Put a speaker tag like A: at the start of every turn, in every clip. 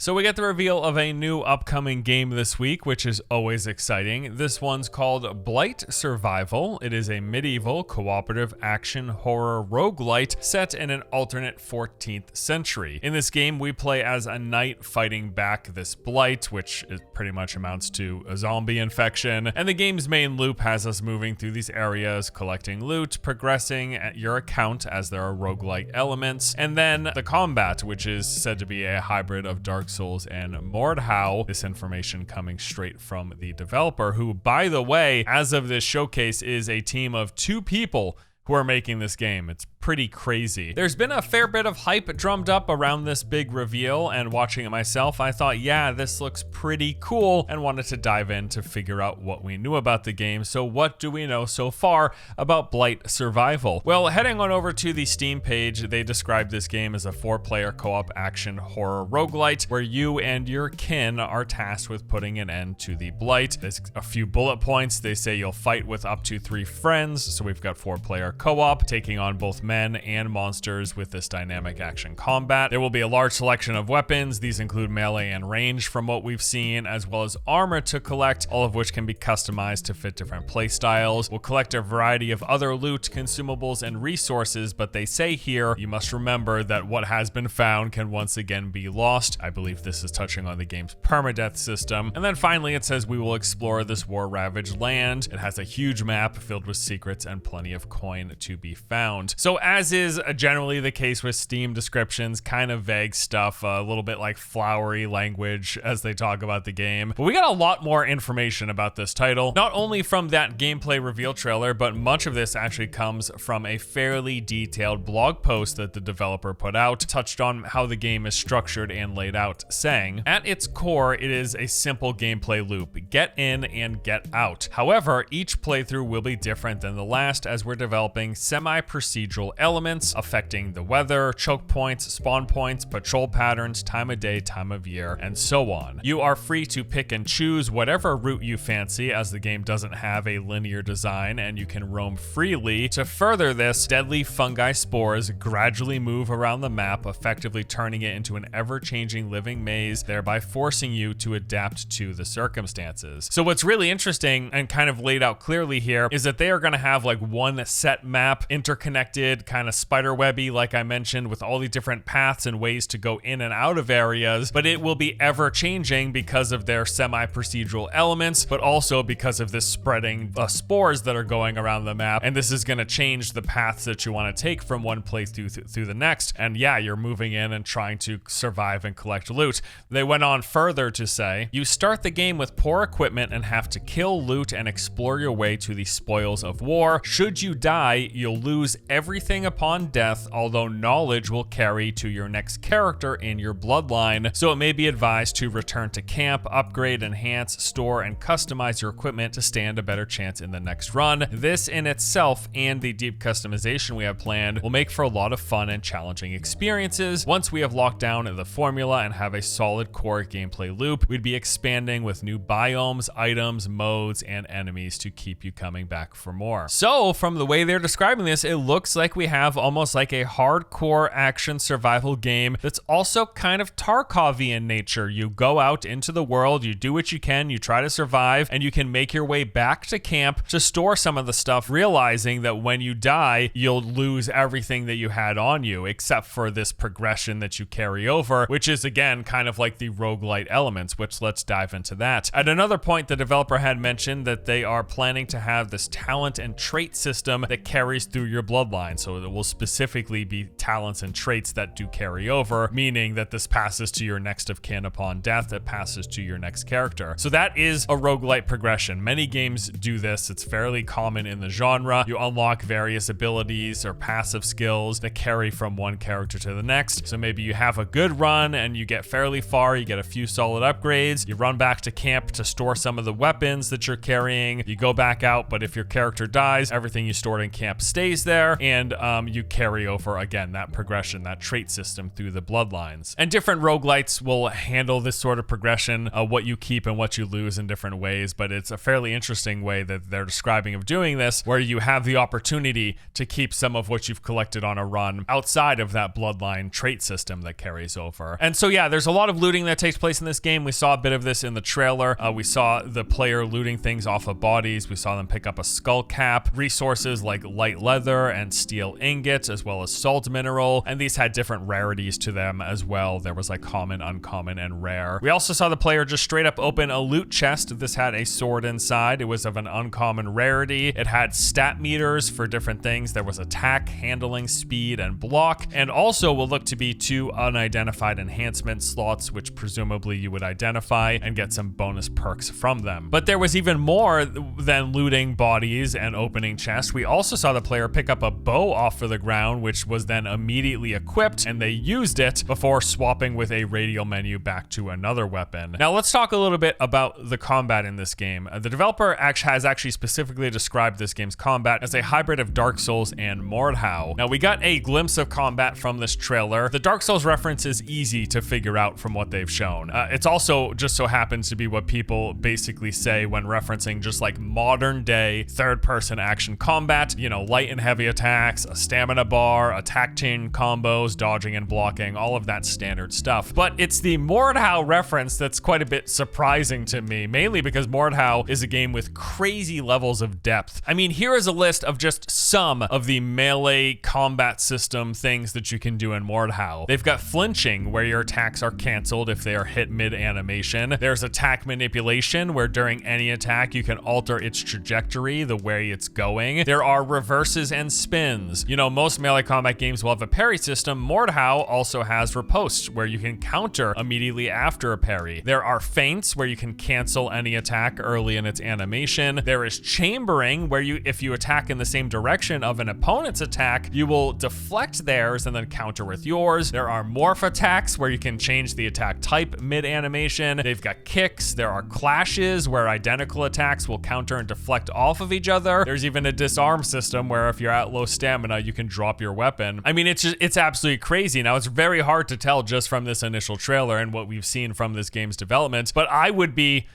A: So we get the reveal of a new upcoming game this week, which is always exciting. This one's called Blight Survival. It is a medieval cooperative action horror roguelite set in an alternate 14th century. In this game, we play as a knight fighting back this blight, which is pretty much amounts to a zombie infection. And the game's main loop has us moving through these areas, collecting loot, progressing at your account as there are roguelite elements, and then the combat, which is said to be a hybrid of Dark Souls and Mordhau. This information coming straight from the developer, who, by the way, as of this showcase, is a team of 2 people who are making this game. It's pretty crazy. There's been a fair bit of hype drummed up around this big reveal, and watching it myself, I thought, yeah, this looks pretty cool, and wanted to dive in to figure out what we knew about the game. So what do we know so far about Blight Survival? Well, heading on over to the Steam page, they describe this game as a 4-player co-op action horror roguelite, where you and your kin are tasked with putting an end to the blight. There's a few bullet points. They say you'll fight with up to 3 friends, so we've got 4-player co-op, taking on both men and monsters with this dynamic action combat. There will be a large selection of weapons. These include melee and range from what we've seen, as well as armor to collect, all of which can be customized to fit different play styles. We'll collect a variety of other loot, consumables, and resources, but they say here, you must remember that what has been found can once again be lost. I believe this is touching on the game's permadeath system. And then finally, it says we will explore this war-ravaged land. It has a huge map filled with secrets and plenty of coin to be found. So as is generally the case with Steam descriptions, kind of vague stuff, a little bit like flowery language as they talk about the game. But we got a lot more information about this title, not only from that gameplay reveal trailer, but much of this actually comes from a fairly detailed blog post that the developer put out, touched on how the game is structured and laid out, saying, at its core, it is a simple gameplay loop. Get in and get out. However, each playthrough will be different than the last, as we're developing semi-procedural elements affecting the weather, choke points, spawn points, patrol patterns, time of day, time of year, and so on. You are free to pick and choose whatever route you fancy, as the game doesn't have a linear design and you can roam freely. To further this, deadly fungi spores gradually move around the map, effectively turning it into an ever-changing living maze, thereby forcing you to adapt to the circumstances. So what's really interesting and kind of laid out clearly here is that they are going to have like one set map, interconnected, kind of spiderwebby, like I mentioned, with all the different paths and ways to go in and out of areas, but it will be ever changing because of their semi-procedural elements, but also because of this spreading spores that are going around the map. And this is going to change the paths that you want to take from one playthrough through the next. And yeah, you're moving in and trying to survive and collect loot. They went on further to say, you start the game with poor equipment and have to kill, loot, and explore your way to the spoils of war. Should you die, you'll lose everything upon death, although knowledge will carry to your next character in your bloodline. So it may be advised to return to camp, upgrade, enhance, store, and customize your equipment to stand a better chance in the next run. This in itself, and the deep customization we have planned, will make for a lot of fun and challenging experiences. Once we have locked down the formula and have a solid core gameplay loop, we'd be expanding with new biomes, items, modes, and enemies to keep you coming back for more. So from the way they're describing this, it looks like we have almost like a hardcore action survival game that's also kind of Tarkov-y in nature. You go out into the world, you do what you can, you try to survive, and you can make your way back to camp to store some of the stuff, realizing that when you die, you'll lose everything that you had on you, except for this progression that you carry over, which is again kind of like the roguelite elements, which let's dive into that. At another point, the developer had mentioned that they are planning to have this talent and trait system that carries through your bloodline. So it will specifically be talents and traits that do carry over, meaning that this passes to your next of kin upon death, it passes to your next character. So that is a roguelite progression. Many games do this. It's fairly common in the genre. You unlock various abilities or passive skills that carry from one character to the next. So maybe you have a good run and you get fairly far, you get a few solid upgrades, you run back to camp to store some of the weapons that you're carrying, you go back out, but if your character dies, everything you stored in camp stays there, and you carry over, again, that progression, that trait system through the bloodlines. And different roguelites will handle this sort of progression, what you keep and what you lose in different ways, but it's a fairly interesting way that they're describing of doing this, where you have the opportunity to keep some of what you've collected on a run outside of that bloodline trait system that carries over. And so yeah, there's a lot of looting that takes place in this game. We saw a bit of this in the trailer. We saw the player looting things off of bodies. We saw them pick up a skull cap, resources like light leather and steel ingots, as well as salt mineral, and these had different rarities to them as well. There was like common, uncommon, and rare. We also saw the player just straight up open a loot chest. This had a sword inside. It was of an uncommon rarity. It had stat meters for different things. There was attack, handling, speed, and block, and also will look to be 2 unidentified enhancement slots, which presumably you would identify and get some bonus perks from them. But there was even more than looting bodies and opening chests. We also saw the player pick up a bow off of the ground, which was then immediately equipped, and they used it before swapping with a radial menu back to another weapon. Now let's talk a little bit about the combat in this game. The developer has actually specifically described this game's combat as a hybrid of Dark Souls and Mordhau. Now we got a glimpse of combat from this trailer. The Dark Souls reference is easy to figure out from what they've shown. It's also just so happens to be what people basically say when referencing just like modern day third-person action combat, you know, light and heavy attacks, a stamina bar, attack chain combos, dodging and blocking, all of that standard stuff. But it's the Mordhau reference that's quite a bit surprising to me, mainly because Mordhau is a game with crazy levels of depth. I mean, here is a list of just some of the melee combat system things that you can do in Mordhau. They've got flinching, where your attacks are canceled if they are hit mid-animation. There's attack manipulation, where during any attack you can alter its trajectory, the way it's going. There are reverses and spins. You know, most melee combat games will have a parry system. Mordhau also has riposte, where you can counter immediately after a parry. There are feints, where you can cancel any attack early in its animation. There is chambering, where if you attack in the same direction of an opponent's attack, you will deflect theirs and then counter with yours. There are morph attacks, where you can change the attack type mid-animation. They've got kicks. There are clashes, where identical attacks will counter and deflect off of each other. There's even a disarm system, where if you're at low stamina, you can drop your weapon. I mean, it's absolutely crazy. Now, it's very hard to tell just from this initial trailer and what we've seen from this game's development, but I would be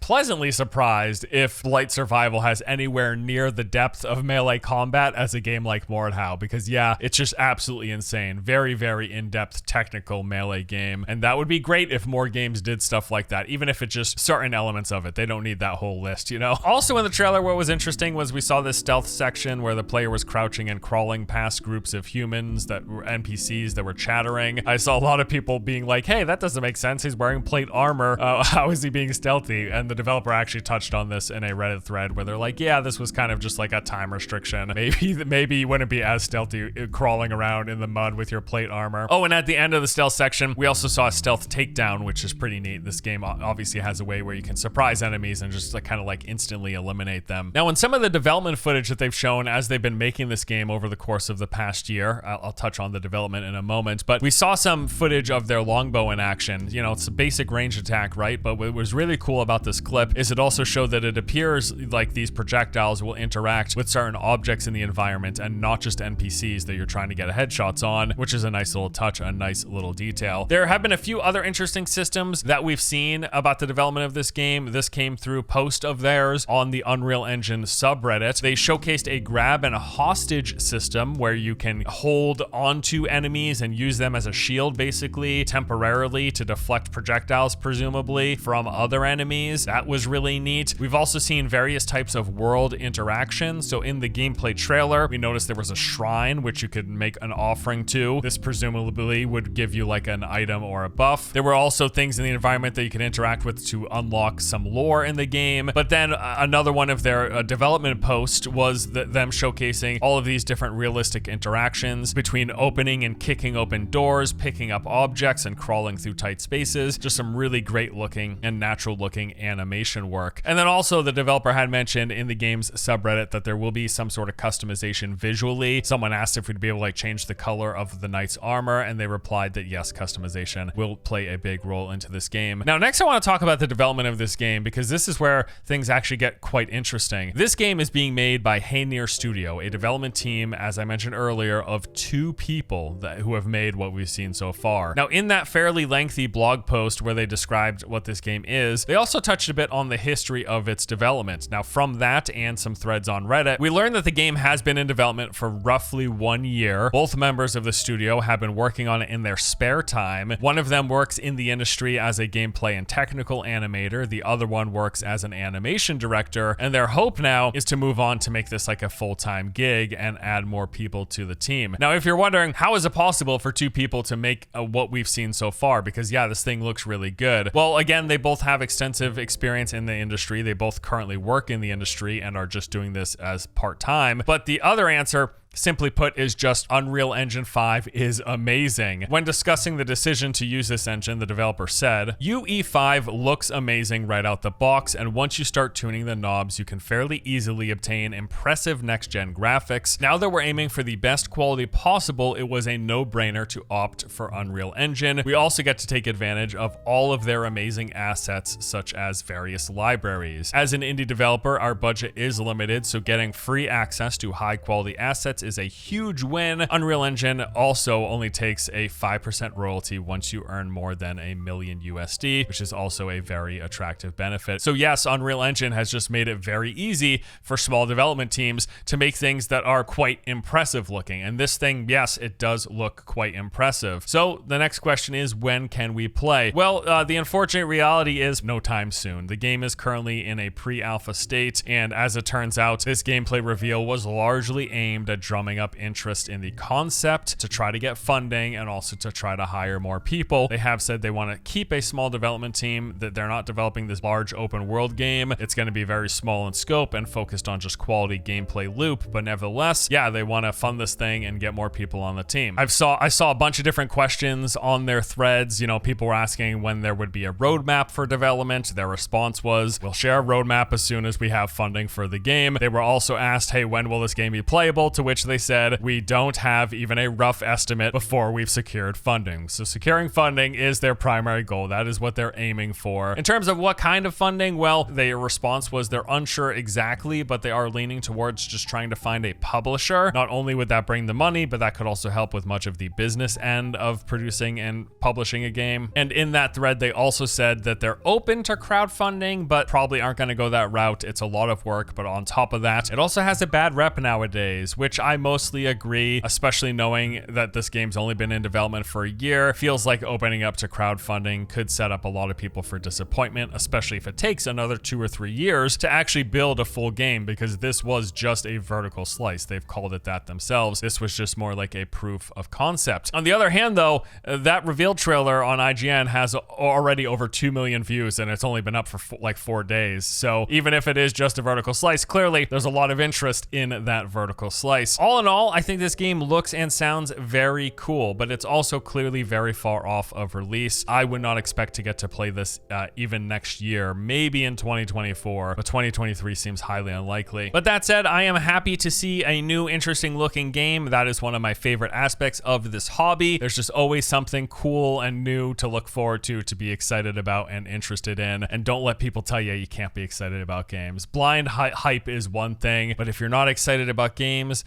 A: pleasantly surprised if Blight Survival has anywhere near the depth of melee combat as a game like Mordhau, because yeah, it's just absolutely insane. Very, very in-depth technical melee game, and that would be great if more games did stuff like that, even if it's just certain elements of it. They don't need that whole list, you know? Also in the trailer, what was interesting was we saw this stealth section where the player was crouching and crawling past groups of humans that were NPCs that were chattering. I saw a lot of people being like, hey, that doesn't make sense. He's wearing plate armor. How is he being stealthy? And the developer actually touched on this in a Reddit thread where they're like, yeah, this was kind of just like a time restriction. Maybe you wouldn't be as stealthy crawling around in the mud with your plate armor. Oh, and at the end of the stealth section, we also saw a stealth takedown, which is pretty neat. This game obviously has a way where you can surprise enemies and just like kind of like instantly eliminate them. Now, in some of the development footage that they've shown as they've been making this game over the course of the past year, I'll touch on the development in a moment, but we saw some footage of their longbow in action. You know, it's a basic range attack, right? But what was really cool about this clip is it also showed that it appears like these projectiles will interact with certain objects in the environment and not just NPCs that you're trying to get headshots on, which is a nice little touch, a nice little detail. There have been a few other interesting systems that we've seen about the development of this game. This came through post of theirs on the Unreal Engine subreddit. They showcased a grab and a hostage system where you can hold onto enemies and use them as a shield, basically temporarily, to deflect projectiles, presumably, from other enemies. That was really neat. We've also seen various types of world interaction. So in the gameplay trailer, we noticed there was a shrine which you could make an offering to. This presumably would give you like an item or a buff. There were also things in the environment that you could interact with to unlock some lore in the game. But then another one of their development posts was them showcasing all of these different realistic interactions between opening and kicking open doors, picking up objects, and crawling through tight spaces. Just some really great looking and natural looking animation work. And then also the developer had mentioned in the game's subreddit that there will be some sort of customization visually. Someone asked if we'd be able to like change the color of the knight's armor, and they replied that yes, customization will play a big role into this game. Now, next I want to talk about the development of this game, because this is where things actually get quite interesting. This game is being made by Haynear Studio, a development team, as I mentioned earlier, of 2 people who have made what we've seen so far. Now, in that fairly lengthy blog post where they described what this game is, they also touched a bit on the history of its development. Now, from that and some threads on Reddit, we learned that the game has been in development for roughly 1 year. Both members of the studio have been working on it in their spare time. One of them works in the industry as a gameplay and technical animator. The other one works as an animation director, and their hope now is to move on to make this like a full-time gig and add more people to the team. Now, if you're wondering, how is it possible for 2 people to make what we've seen so far? Because yeah, this thing looks really good. Well, again, they both have extensive experience in the industry. They both currently work in the industry and are just doing this as part-time. But the other answer, simply put, is just Unreal Engine 5 is amazing. When discussing the decision to use this engine, the developer said, UE5 looks amazing right out the box, and once you start tuning the knobs, you can fairly easily obtain impressive next-gen graphics. Now that we're aiming for the best quality possible, it was a no-brainer to opt for Unreal Engine. We also get to take advantage of all of their amazing assets, such as various libraries. As an indie developer, our budget is limited, so getting free access to high-quality assets is a huge win. Unreal Engine also only takes a 5% royalty once you earn more than $1 million USD, which is also a very attractive benefit. So yes, Unreal Engine has just made it very easy for small development teams to make things that are quite impressive looking. And this thing, yes, it does look quite impressive. So the next question is, when can we play? Well, the unfortunate reality is no time soon. The game is currently in a pre-alpha state, and as it turns out, this gameplay reveal was largely aimed at drumming up interest in the concept to try to get funding and also to try to hire more people. They have said they want to keep a small development team, that they're not developing this large open world game. It's going to be very small in scope and focused on just quality gameplay loop, but nevertheless, yeah, they want to fund this thing and get more people on the team. I saw a bunch of different questions on their threads. You know, people were asking when there would be a roadmap for development. Their response was, we'll share a roadmap as soon as we have funding for the game. They were also asked, hey, when will this game be playable? To which they said, we don't have even a rough estimate before we've secured funding. So securing funding is their primary goal. That is what they're aiming for. In terms of what kind of funding, well, their response was they're unsure exactly, but they are leaning towards just trying to find a publisher. Not only would that bring the money, but that could also help with much of the business end of producing and publishing a game. And in that thread, they also said that they're open to crowdfunding, but probably aren't going to go that route. It's a lot of work, but on top of that, it also has a bad rep nowadays, which I mostly agree, especially knowing that this game's only been in development for a year. Feels like opening up to crowdfunding could set up a lot of people for disappointment, especially if it takes another 2 or 3 years to actually build a full game, because this was just a vertical slice. They've called it that themselves. This was just more like a proof of concept. On the other hand, though, that reveal trailer on IGN has already over 2 million views, and it's only been up for like 4 days. So even if it is just a vertical slice, clearly there's a lot of interest in that vertical slice. All in all, I think this game looks and sounds very cool, but it's also clearly very far off of release. I would not expect to get to play this even next year, maybe in 2024, but 2023 seems highly unlikely. But that said, I am happy to see a new interesting looking game. That is one of my favorite aspects of this hobby. There's just always something cool and new to look forward to be excited about and interested in. And don't let people tell you can't be excited about games. Blind hype is one thing, but if you're not excited about games,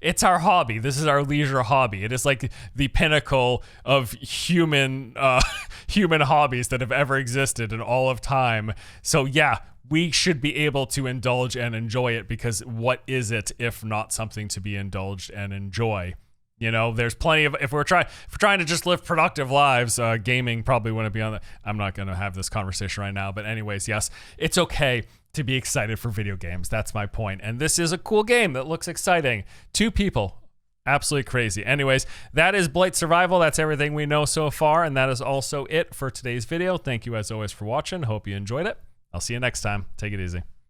A: it's our hobby. This is our leisure hobby. It is like the pinnacle of human hobbies that have ever existed in all of time. So yeah, we should be able to indulge and enjoy it, because what is it if not something to be indulged and enjoy? You know, there's plenty of, if we're trying to just live productive lives, gaming probably wouldn't be on the, I'm not going to have this conversation right now, but anyways, yes, it's okay to be excited for video games. That's my point. And this is a cool game that looks exciting. 2 people. Absolutely crazy. Anyways, that is Blight Survival. That's everything we know so far. And that is also it for today's video. Thank you as always for watching. Hope you enjoyed it. I'll see you next time. Take it easy.